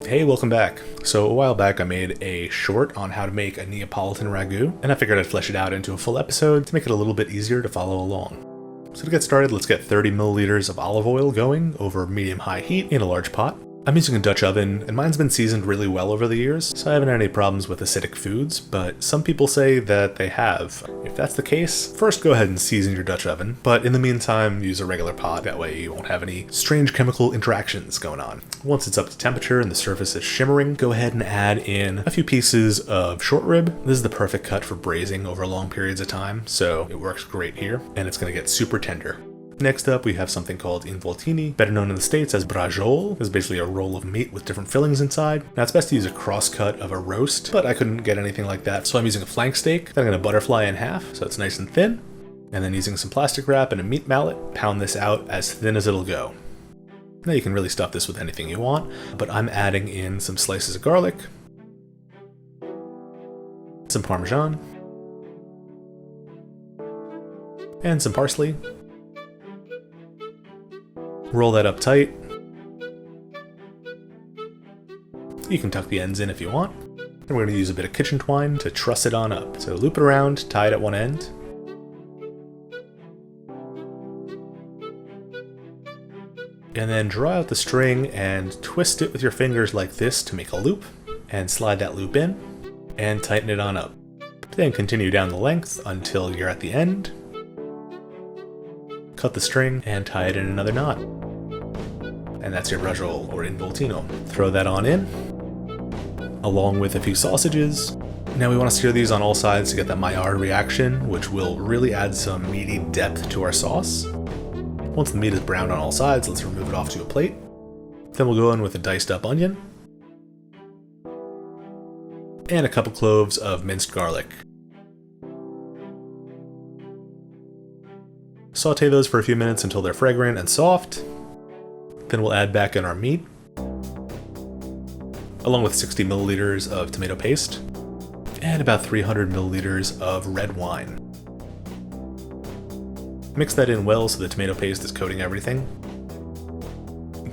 Hey, welcome back. So a while back I made a short on how to make a Neapolitan ragu, and I figured I'd flesh it out into a full episode to make it a little bit easier to follow along. So to get started, let's get 30 milliliters of olive oil going over medium-high heat in a large pot. I'm using a Dutch oven, and mine's been seasoned really well over the years, so I haven't had any problems with acidic foods, but some people say that they have. If that's the case, first go ahead and season your Dutch oven, but in the meantime, use a regular pot, that way you won't have any strange chemical interactions going on. Once it's up to temperature and the surface is shimmering, go ahead and add in a few pieces of short rib. This is the perfect cut for braising over long periods of time, so it works great here, and it's going to get super tender. Next up, we have something called involtini, better known in the States as braciole. It's basically a roll of meat with different fillings inside. Now, it's best to use a cross cut of a roast, but I couldn't get anything like that, so I'm using a flank steak that I'm going to butterfly in half, so it's nice and thin. And then using some plastic wrap and a meat mallet, pound this out as thin as it'll go. Now you can really stuff this with anything you want, but I'm adding in some slices of garlic, some Parmesan, and some parsley. Roll that up tight. You can tuck the ends in if you want. And we're going to use a bit of kitchen twine to truss it on up. So loop it around, tie it at one end. And then draw out the string and twist it with your fingers like this to make a loop. And slide that loop in and tighten it on up. Then continue down the length until you're at the end. Cut the string and tie it in another knot. And that's your braciole or involtino. Throw that on in, along with a few sausages. Now we want to sear these on all sides to get that Maillard reaction, which will really add some meaty depth to our sauce. Once the meat is browned on all sides, let's remove it off to a plate. Then we'll go in with a diced up onion and a couple cloves of minced garlic. Saute those for a few minutes until they're fragrant and soft. Then we'll add back in our meat, along with 60 milliliters of tomato paste, and about 300 milliliters of red wine. Mix that in well so the tomato paste is coating everything.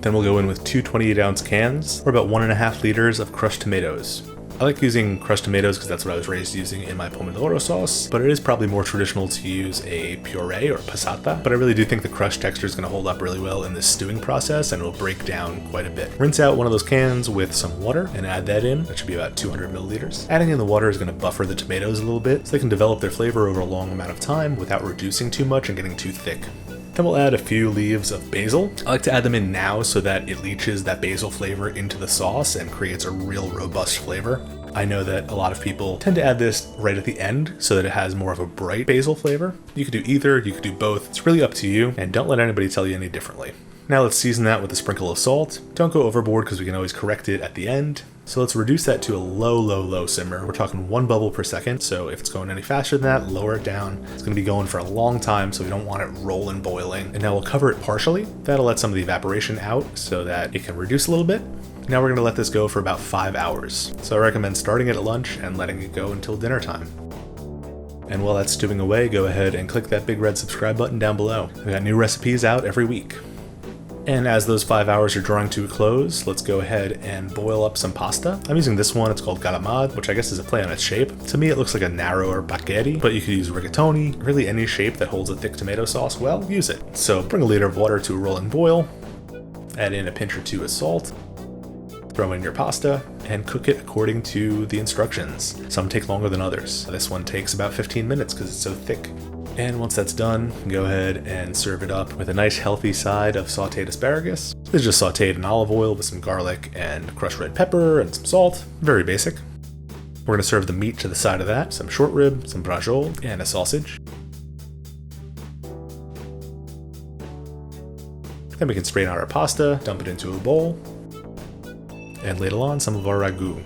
Then we'll go in with two 28-ounce cans, or about 1.5 liters of crushed tomatoes. I like using crushed tomatoes because that's what I was raised using in my pomodoro sauce, but it is probably more traditional to use a puree or passata, but I really do think the crushed texture is going to hold up really well in this stewing process and it will break down quite a bit. Rinse out one of those cans with some water and add that in. That should be about 200 milliliters. Adding in the water is going to buffer the tomatoes a little bit so they can develop their flavor over a long amount of time without reducing too much and getting too thick. Then we'll add a few leaves of basil. I like to add them in now so that it leaches that basil flavor into the sauce and creates a real robust flavor. I know that a lot of people tend to add this right at the end so that it has more of a bright basil flavor. You could do either, you could do both. It's really up to you, and don't let anybody tell you any differently. Now let's season that with a sprinkle of salt. Don't go overboard because we can always correct it at the end. So let's reduce that to a low simmer. We're talking 1 bubble per second, so if it's going any faster than that, lower it down. It's going to be going for a long time, so we don't want it rolling, boiling. And now we'll cover it partially. That'll let some of the evaporation out so that it can reduce a little bit. Now we're going to let this go for about 5 hours. So I recommend starting it at lunch and letting it go until dinner time. And while that's stewing away, go ahead and click that big red subscribe button down below. We got new recipes out every week. And as those 5 hours are drawing to a close, let's go ahead and boil up some pasta. I'm using this one, it's called galamad, which I guess is a play on its shape. To me it looks like a narrower spaghetti, but you could use rigatoni, really any shape that holds a thick tomato sauce well, use it. So bring a liter of water to a rolling boil, add in a pinch or two of salt, throw in your pasta, and cook it according to the instructions. Some take longer than others. This one takes about 15 minutes because it's so thick. And once that's done, go ahead and serve it up with a nice healthy side of sauteed asparagus. This is just sauteed in olive oil with some garlic and crushed red pepper and some salt. Very basic. We're going to serve the meat to the side of that, some short rib, some braciole, and a sausage. Then we can strain out our pasta, dump it into a bowl, and ladle on some of our ragu.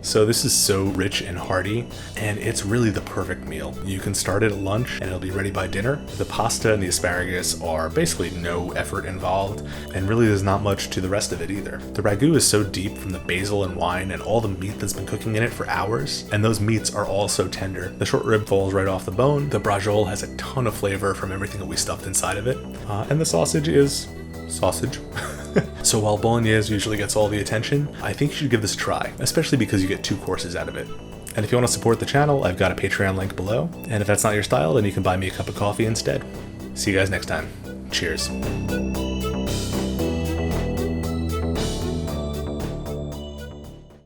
So this is so rich and hearty, and it's really the perfect meal. You can start it at lunch and it'll be ready by dinner. The pasta and the asparagus are basically no effort involved, and really there's not much to the rest of it either. The ragu is so deep from the basil and wine and all the meat that's been cooking in it for hours, and those meats are all so tender. The short rib falls right off the bone. The braciole has a ton of flavor from everything that we stuffed inside of it. And the sausage is sausage. So while bolognese usually gets all the attention, I think you should give this a try, especially because you get 2 courses out of it. And if you want to support the channel, I've got a Patreon link below, and if that's not your style, then you can buy me a cup of coffee instead. See you guys next time. Cheers.